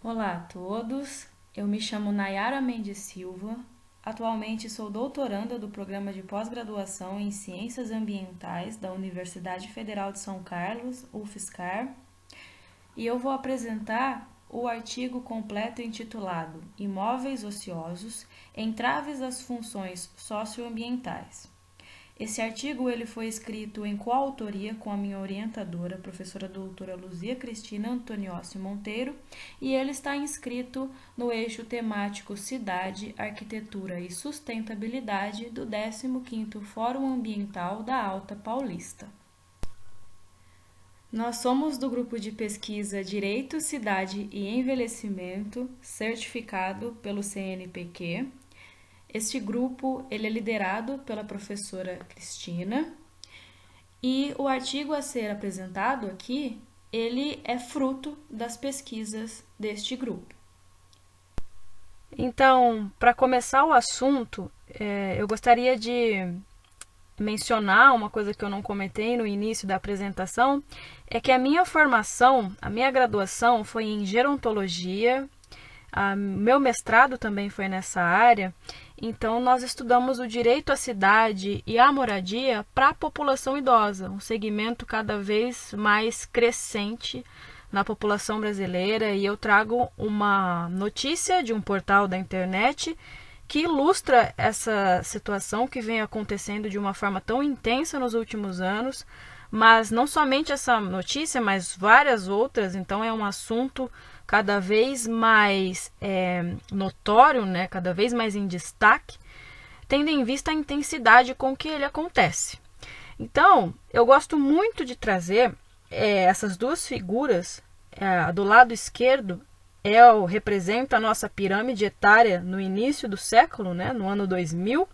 Olá a todos, eu me chamo Nayara Mendes Silva, atualmente sou doutoranda do Programa de Pós-Graduação em Ciências Ambientais da Universidade Federal de São Carlos, UFSCar, e eu vou apresentar o artigo completo intitulado Imóveis Ociosos, Entraves às Funções Socioambientais. Esse artigo ele foi escrito em coautoria com a minha orientadora, professora doutora Luzia Cristina Antoniossi Monteiro, e ele está inscrito no eixo temático Cidade, Arquitetura e Sustentabilidade do 15º Fórum Ambiental da Alta Paulista. Nós somos do grupo de pesquisa Direito, Cidade e Envelhecimento, certificado pelo CNPq. Este grupo ele é liderado pela professora Cristina e o artigo a ser apresentado aqui, ele é fruto das pesquisas deste grupo. Então, para começar o assunto, eu gostaria de mencionar uma coisa que eu não comentei no início da apresentação, é que a minha formação, a minha graduação foi em gerontologia, meu mestrado também foi nessa área. Então, nós estudamos o direito à cidade e à moradia para a população idosa, um segmento cada vez mais crescente na população brasileira. E eu trago uma notícia de um portal da internet que ilustra essa situação que vem acontecendo de uma forma tão intensa nos últimos anos. Mas não somente essa notícia, mas várias outras. Então, é um assunto cada vez mais notório, né? Cada vez mais em destaque, tendo em vista a intensidade com que ele acontece. Então, eu gosto muito de trazer essas duas figuras. Do lado esquerdo representa a nossa pirâmide etária no início do século, né? No ano 2000.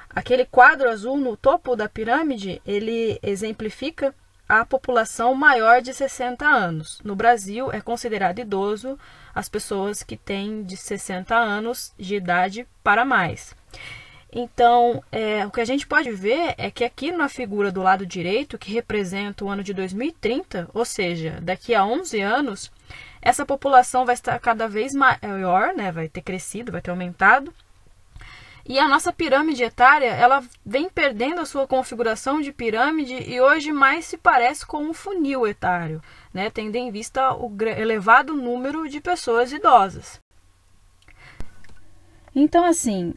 Aquele quadro azul no topo da pirâmide, ele exemplifica a população maior de 60 anos. No Brasil, é considerado idoso as pessoas que têm de 60 anos de idade para mais. Então, o que a gente pode ver é que aqui na figura do lado direito, que representa o ano de 2030, ou seja, daqui a 11 anos, essa população vai estar cada vez maior, né? Vai ter crescido, vai ter aumentado. E a nossa pirâmide etária, ela vem perdendo a sua configuração de pirâmide e hoje mais se parece com um funil etário, né? Tendo em vista o elevado número de pessoas idosas. Então, assim,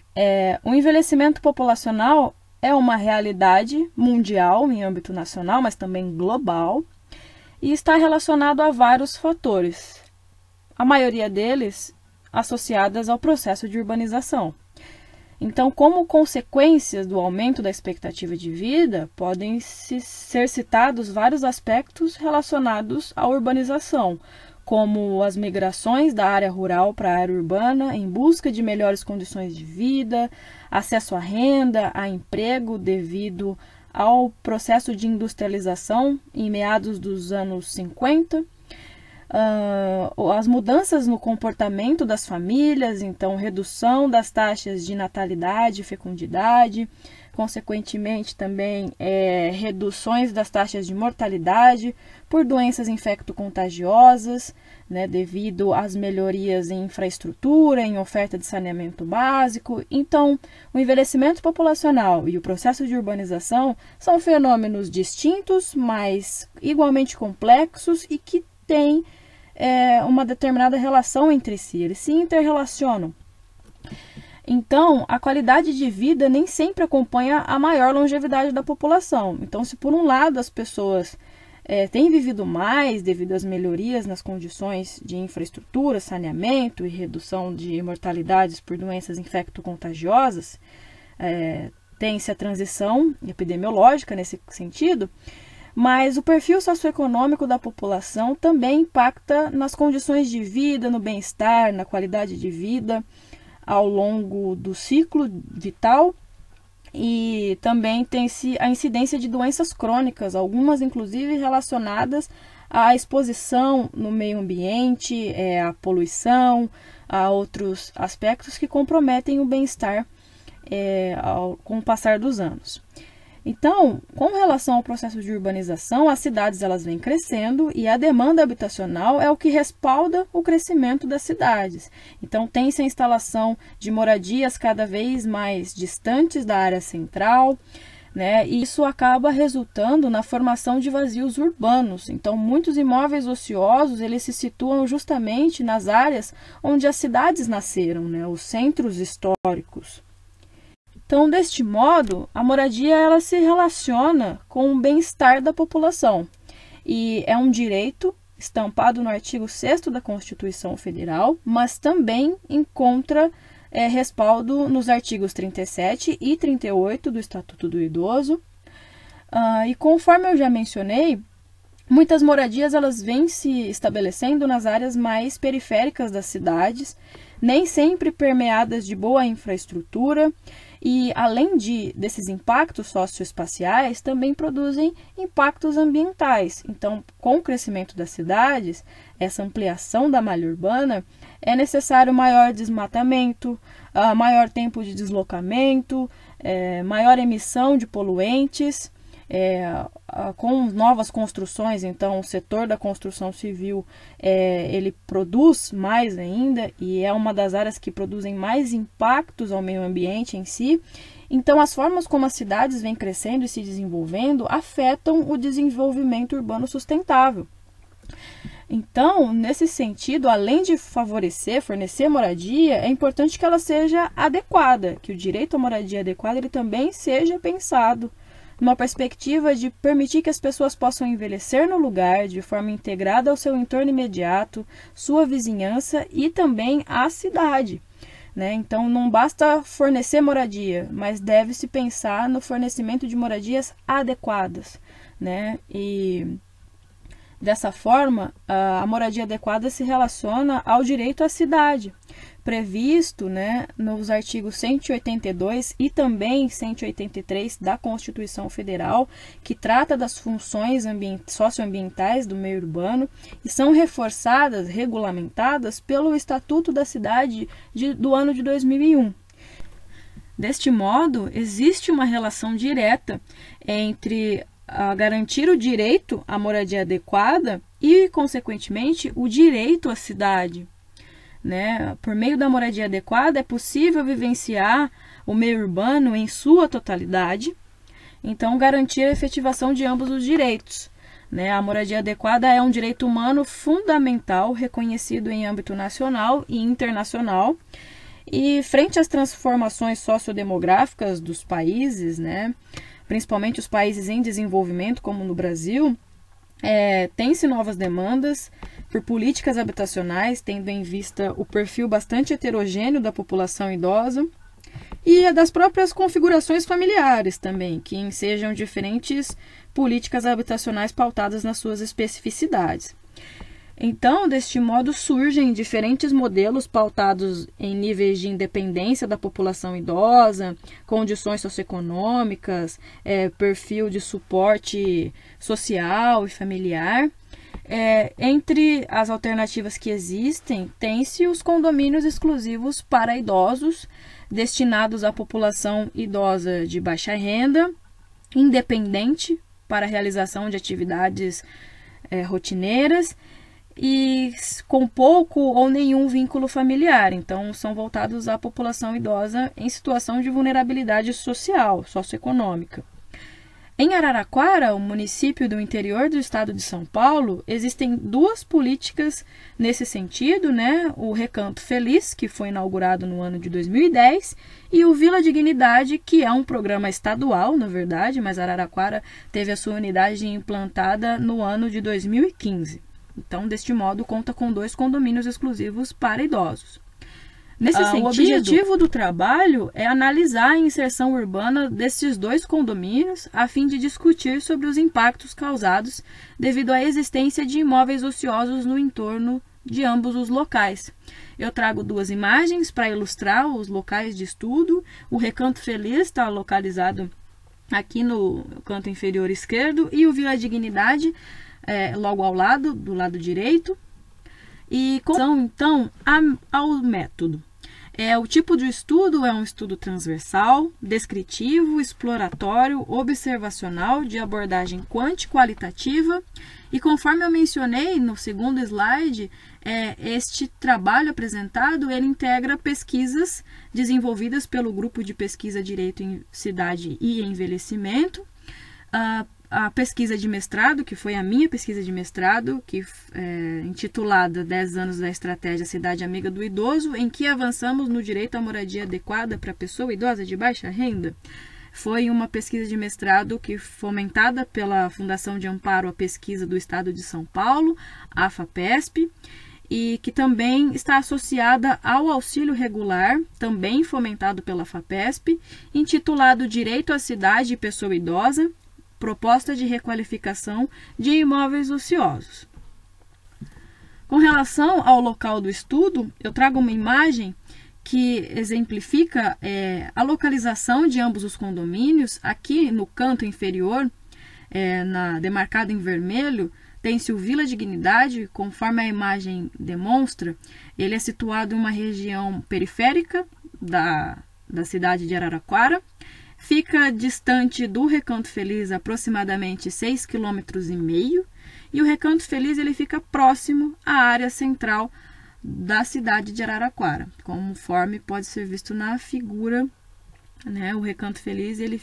o envelhecimento populacional é uma realidade mundial em âmbito nacional, mas também global, e está relacionado a vários fatores, a maioria deles associadas ao processo de urbanização. Então, como consequências do aumento da expectativa de vida, podem ser citados vários aspectos relacionados à urbanização, como as migrações da área rural para a área urbana em busca de melhores condições de vida, acesso à renda, a emprego devido ao processo de industrialização em meados dos anos 50, as mudanças no comportamento das famílias, então redução das taxas de natalidade e fecundidade, consequentemente também reduções das taxas de mortalidade por doenças infecto-contagiosas, né, devido às melhorias em infraestrutura, em oferta de saneamento básico. Então, o envelhecimento populacional e o processo de urbanização são fenômenos distintos, mas igualmente complexos e que têm uma determinada relação entre si, eles se interrelacionam. Então, a qualidade de vida nem sempre acompanha a maior longevidade da população. Então, se por um lado as pessoas têm vivido mais devido às melhorias nas condições de infraestrutura, saneamento e redução de mortalidades por doenças infecto-contagiosas, tem-se a transição epidemiológica nesse sentido, mas o perfil socioeconômico da população também impacta nas condições de vida, no bem-estar, na qualidade de vida ao longo do ciclo vital, e também tem-se a incidência de doenças crônicas, algumas inclusive relacionadas à exposição no meio ambiente, à poluição, a outros aspectos que comprometem o bem-estar com o passar dos anos. Então, com relação ao processo de urbanização, as cidades elas vêm crescendo e a demanda habitacional é o que respalda o crescimento das cidades. Então, tem-se a instalação de moradias cada vez mais distantes da área central, né? E isso acaba resultando na formação de vazios urbanos. Então, muitos imóveis ociosos eles se situam justamente nas áreas onde as cidades nasceram, né? Os centros históricos. Então, deste modo, a moradia ela se relaciona com o bem-estar da população e é um direito estampado no artigo 6º da Constituição Federal, mas também encontra respaldo nos artigos 37 e 38 do Estatuto do Idoso. E conforme eu já mencionei, muitas moradias elas vêm se estabelecendo nas áreas mais periféricas das cidades, nem sempre permeadas de boa infraestrutura, e além desses impactos socioespaciais, também produzem impactos ambientais. Então, com o crescimento das cidades, essa ampliação da malha urbana, é necessário maior desmatamento, maior tempo de deslocamento, maior emissão de poluentes. Com novas construções, então o setor da construção civil ele produz mais ainda e é uma das áreas que produzem mais impactos ao meio ambiente em si. Então as formas como as cidades vêm crescendo e se desenvolvendo afetam o desenvolvimento urbano sustentável. Então, nesse sentido, além de fornecer moradia, é importante que ela seja adequada, que o direito à moradia adequada ele também seja pensado numa perspectiva de permitir que as pessoas possam envelhecer no lugar de forma integrada ao seu entorno imediato, sua vizinhança e também à cidade, né? Então, não basta fornecer moradia, mas deve-se pensar no fornecimento de moradias adequadas, né? E dessa forma, a moradia adequada se relaciona ao direito à cidade, previsto, né, nos artigos 182 e também 183 da Constituição Federal, que trata das funções socioambientais do meio urbano e são reforçadas, regulamentadas pelo Estatuto da Cidade do ano de 2001. Deste modo, existe uma relação direta entre garantir o direito à moradia adequada e, consequentemente, o direito à cidade. Né? Por meio da moradia adequada é possível vivenciar o meio urbano em sua totalidade, então garantir a efetivação de ambos os direitos. Né? A moradia adequada é um direito humano fundamental reconhecido em âmbito nacional e internacional e frente às transformações sociodemográficas dos países, né? Principalmente os países em desenvolvimento como no Brasil, tem-se novas demandas por políticas habitacionais, tendo em vista o perfil bastante heterogêneo da população idosa e das próprias configurações familiares também, que ensejam diferentes políticas habitacionais pautadas nas suas especificidades. Então, deste modo, surgem diferentes modelos pautados em níveis de independência da população idosa, condições socioeconômicas, perfil de suporte social e familiar. Entre as alternativas que existem, tem-se os condomínios exclusivos para idosos, destinados à população idosa de baixa renda, independente para a realização de atividades rotineiras, e com pouco ou nenhum vínculo familiar. Então, são voltados à população idosa em situação de vulnerabilidade social, socioeconômica. Em Araraquara, o município do interior do estado de São Paulo, existem duas políticas nesse sentido, né? O Recanto Feliz, que foi inaugurado no ano de 2010, e o Vila Dignidade, que é um programa estadual, na verdade, mas Araraquara teve a sua unidade implantada no ano de 2015. Então, deste modo, conta com 2 condomínios exclusivos para idosos. Nesse sentido, o objetivo do trabalho é analisar a inserção urbana desses 2 condomínios a fim de discutir sobre os impactos causados devido à existência de imóveis ociosos no entorno de ambos os locais. Eu trago 2 imagens para ilustrar os locais de estudo. O Recanto Feliz está localizado aqui no canto inferior esquerdo e o Vila Dignidade logo ao lado, do lado direito. E com relação, então, ao método. O tipo de estudo é um estudo transversal, descritivo, exploratório, observacional, de abordagem quantitativa. E conforme eu mencionei no segundo slide, este trabalho apresentado, ele integra pesquisas desenvolvidas pelo Grupo de Pesquisa Direito em Cidade e Envelhecimento, a pesquisa de mestrado, que foi a minha pesquisa de mestrado, que é intitulada 10 anos da estratégia Cidade Amiga do Idoso, em que avançamos no direito à moradia adequada para a pessoa idosa de baixa renda. Foi uma pesquisa de mestrado que fomentada pela Fundação de Amparo à Pesquisa do Estado de São Paulo, a FAPESP, e que também está associada ao auxílio regular, também fomentado pela FAPESP, intitulado Direito à Cidade e Pessoa Idosa, Proposta de Requalificação de Imóveis Ociosos. Com relação ao local do estudo, eu trago uma imagem que exemplifica a localização de ambos os condomínios. Aqui no canto inferior, demarcado em vermelho, tem-se o Vila Dignidade, conforme a imagem demonstra. Ele é situado em uma região periférica da cidade de Araraquara. Fica distante do Recanto Feliz aproximadamente 6,5 km, e o Recanto Feliz ele fica próximo à área central da cidade de Araraquara, conforme pode ser visto na figura, né? O Recanto Feliz ele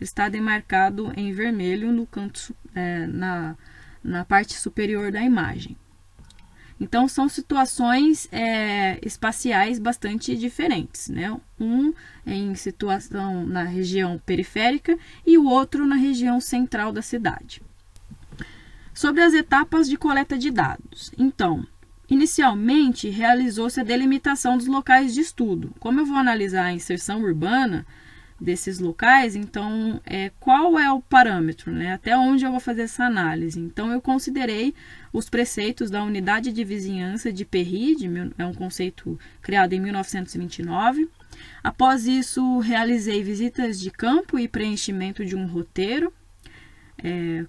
está demarcado em vermelho no canto, na parte superior da imagem. Então, são situações espaciais bastante diferentes, né? Um em situação na região periférica e o outro na região central da cidade. Sobre as etapas de coleta de dados. Então, inicialmente, realizou-se a delimitação dos locais de estudo. Como eu vou analisar a inserção urbana desses locais, então, qual é o parâmetro, né? Até onde eu vou fazer essa análise? Então, eu considerei os preceitos da Unidade de Vizinhança de Perry, é um conceito criado em 1929. Após isso, realizei visitas de campo e preenchimento de um roteiro,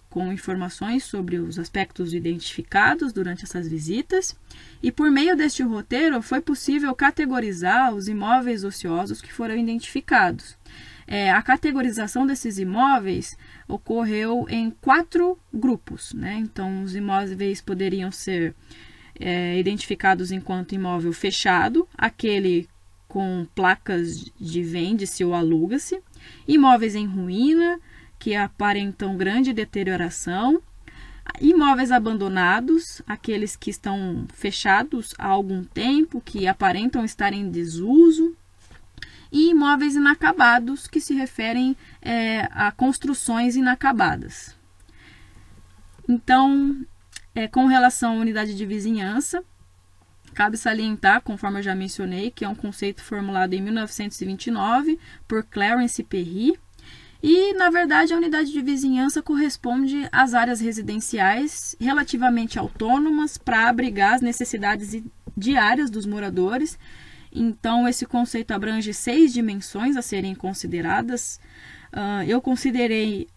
com informações sobre os aspectos identificados durante essas visitas. E por meio deste roteiro, foi possível categorizar os imóveis ociosos que foram identificados. A categorização desses imóveis ocorreu em 4 grupos, né? Então, os imóveis poderiam ser identificados enquanto imóvel fechado, aquele com placas de vende-se ou aluga-se, imóveis em ruína, que aparentam grande deterioração, imóveis abandonados, aqueles que estão fechados há algum tempo, que aparentam estar em desuso, e imóveis inacabados, que se referem a construções inacabadas. Então, com relação à unidade de vizinhança, cabe salientar, conforme eu já mencionei, que é um conceito formulado em 1929 por Clarence Perry. E, na verdade, a unidade de vizinhança corresponde às áreas residenciais relativamente autônomas para abrigar as necessidades diárias dos moradores. Então, esse conceito abrange 6 dimensões a serem consideradas. Eu considerei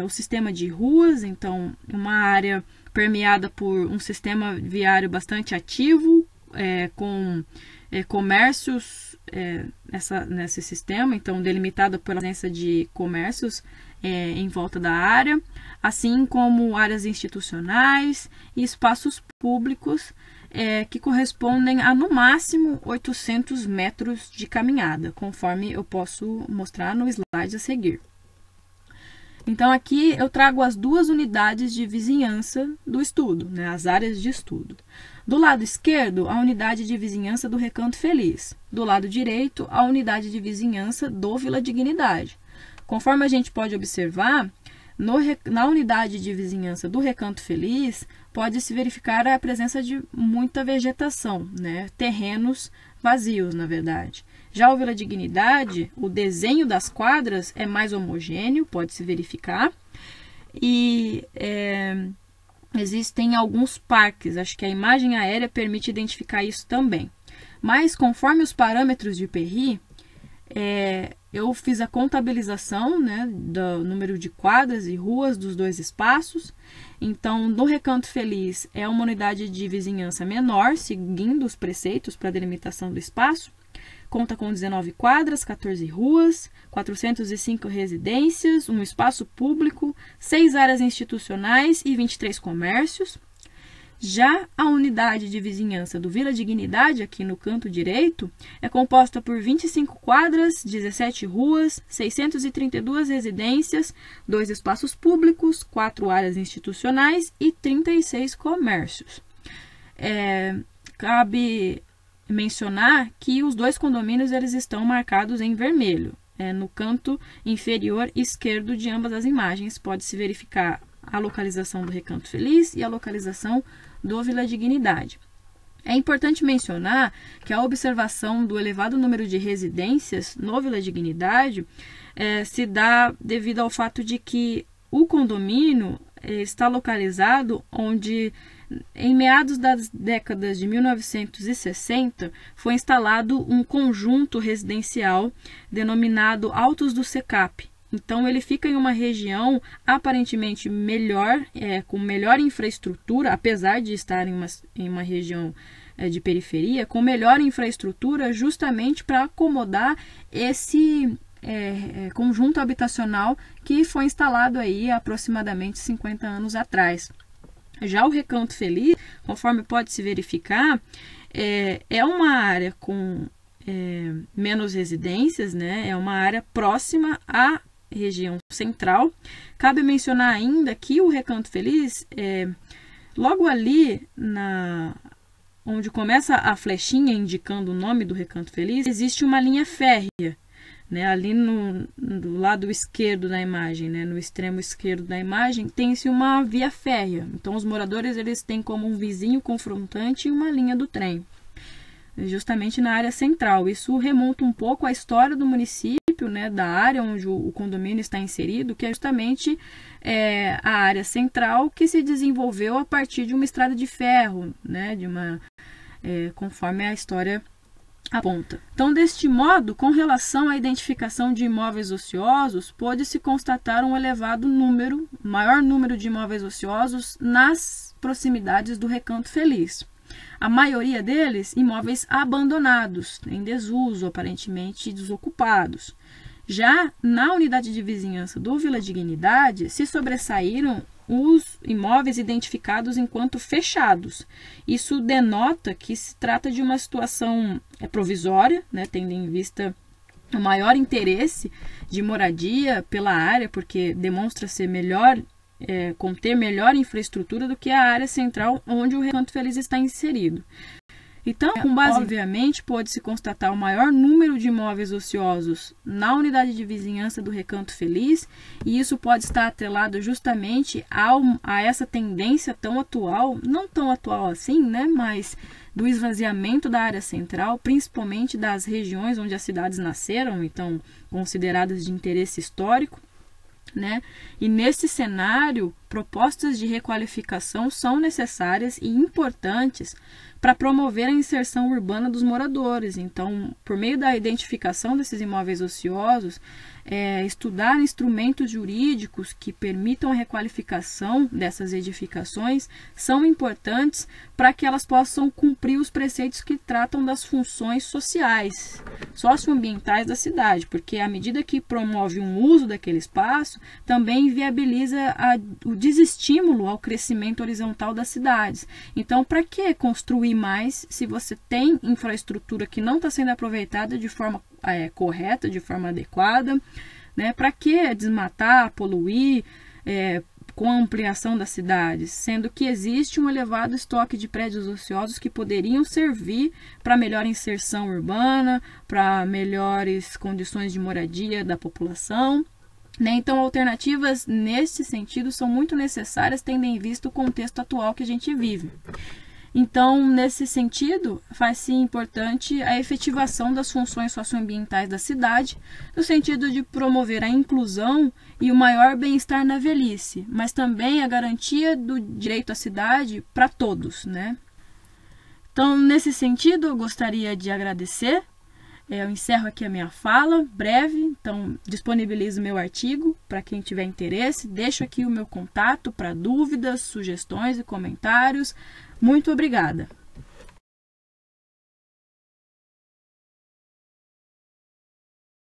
o sistema de ruas, então, uma área permeada por um sistema viário bastante ativo, com comércios nesse sistema, então delimitada pela presença de comércios em volta da área, assim como áreas institucionais e espaços públicos que correspondem a no máximo 800 metros de caminhada, conforme eu posso mostrar no slide a seguir. Então, aqui eu trago as 2 unidades de vizinhança do estudo, né, as áreas de estudo. Do lado esquerdo, a unidade de vizinhança do Recanto Feliz. Do lado direito, a unidade de vizinhança do Vila Dignidade. Conforme a gente pode observar, na unidade de vizinhança do Recanto Feliz, pode-se verificar a presença de muita vegetação, né, terrenos vazios, na verdade. Já o Vila Dignidade, o desenho das quadras é mais homogêneo, pode-se verificar. E existem alguns parques, acho que a imagem aérea permite identificar isso também. Mas, conforme os parâmetros de Perry, eu fiz a contabilização, né, do número de quadras e ruas dos dois espaços. Então, no Recanto Feliz é uma unidade de vizinhança menor, seguindo os preceitos para a delimitação do espaço. Conta com 19 quadras, 14 ruas, 405 residências, um espaço público, 6 áreas institucionais e 23 comércios. Já a unidade de vizinhança do Vila Dignidade, aqui no canto direito, é composta por 25 quadras, 17 ruas, 632 residências, 2 espaços públicos, 4 áreas institucionais e 36 comércios. Cabe mencionar que os dois condomínios eles estão marcados em vermelho. No canto inferior esquerdo de ambas as imagens pode-se verificar a localização do Recanto Feliz e a localização do Vila Dignidade. É importante mencionar que a observação do elevado número de residências no Vila Dignidade se dá devido ao fato de que o condomínio está localizado onde, em meados das décadas de 1960, foi instalado um conjunto residencial denominado Altos do Secap. Então, ele fica em uma região aparentemente melhor, com melhor infraestrutura, apesar de estar em uma região de periferia, com melhor infraestrutura justamente para acomodar esse conjunto habitacional que foi instalado aí há aproximadamente 50 anos atrás. Já o Recanto Feliz, conforme pode se verificar, é uma área com menos residências, né? É uma área próxima à região central. Cabe mencionar ainda que o Recanto Feliz, logo ali onde começa a flechinha indicando o nome do Recanto Feliz, existe uma linha férrea, né? Ali do lado esquerdo da imagem, né? No extremo esquerdo da imagem, tem-se uma via férrea. Então, os moradores eles têm como um vizinho confrontante uma linha do trem, justamente na área central. Isso remonta um pouco à história do município, né, da área onde o condomínio está inserido, que é justamente a área central que se desenvolveu a partir de uma estrada de ferro, né, conforme a história aponta. Então, deste modo, com relação à identificação de imóveis ociosos, pôde-se constatar um maior número de imóveis ociosos nas proximidades do Recanto Feliz. A maioria deles, imóveis abandonados, em desuso, aparentemente desocupados. Já na unidade de vizinhança do Vila Dignidade, se sobressaíram os imóveis identificados enquanto fechados. Isso denota que se trata de uma situação provisória, né, tendo em vista o maior interesse de moradia pela área, porque demonstra ser conter melhor infraestrutura do que a área central onde o Recanto Feliz está inserido. Então, com base, obviamente, pode-se constatar o maior número de imóveis ociosos na unidade de vizinhança do Recanto Feliz, e isso pode estar atrelado justamente a essa tendência tão atual, não tão atual assim, né, mas do esvaziamento da área central, principalmente das regiões onde as cidades nasceram, então consideradas de interesse histórico, né? E nesse cenário, propostas de requalificação são necessárias e importantes para promover a inserção urbana dos moradores. Então, por meio da identificação desses imóveis ociosos, estudar instrumentos jurídicos que permitam a requalificação dessas edificações são importantes para que elas possam cumprir os preceitos que tratam das funções sociais, socioambientais da cidade, porque à medida que promove um uso daquele espaço, também viabiliza o desestímulo ao crescimento horizontal das cidades. Então, para que construir mais se você tem infraestrutura que não está sendo aproveitada de forma correta, de forma adequada, né? Para que desmatar, poluir com a ampliação das cidades, sendo que existe um elevado estoque de prédios ociosos que poderiam servir para melhor inserção urbana, para melhores condições de moradia da população, né? Então, alternativas nesse sentido são muito necessárias, tendo em vista o contexto atual que a gente vive. Então, nesse sentido, faz-se importante a efetivação das funções socioambientais da cidade, no sentido de promover a inclusão e o maior bem-estar na velhice, mas também a garantia do direito à cidade para todos, né? Então, nesse sentido, eu gostaria de agradecer Eu encerro aqui a minha fala, breve, então disponibilizo meu artigo para quem tiver interesse. Deixo aqui o meu contato para dúvidas, sugestões e comentários. Muito obrigada!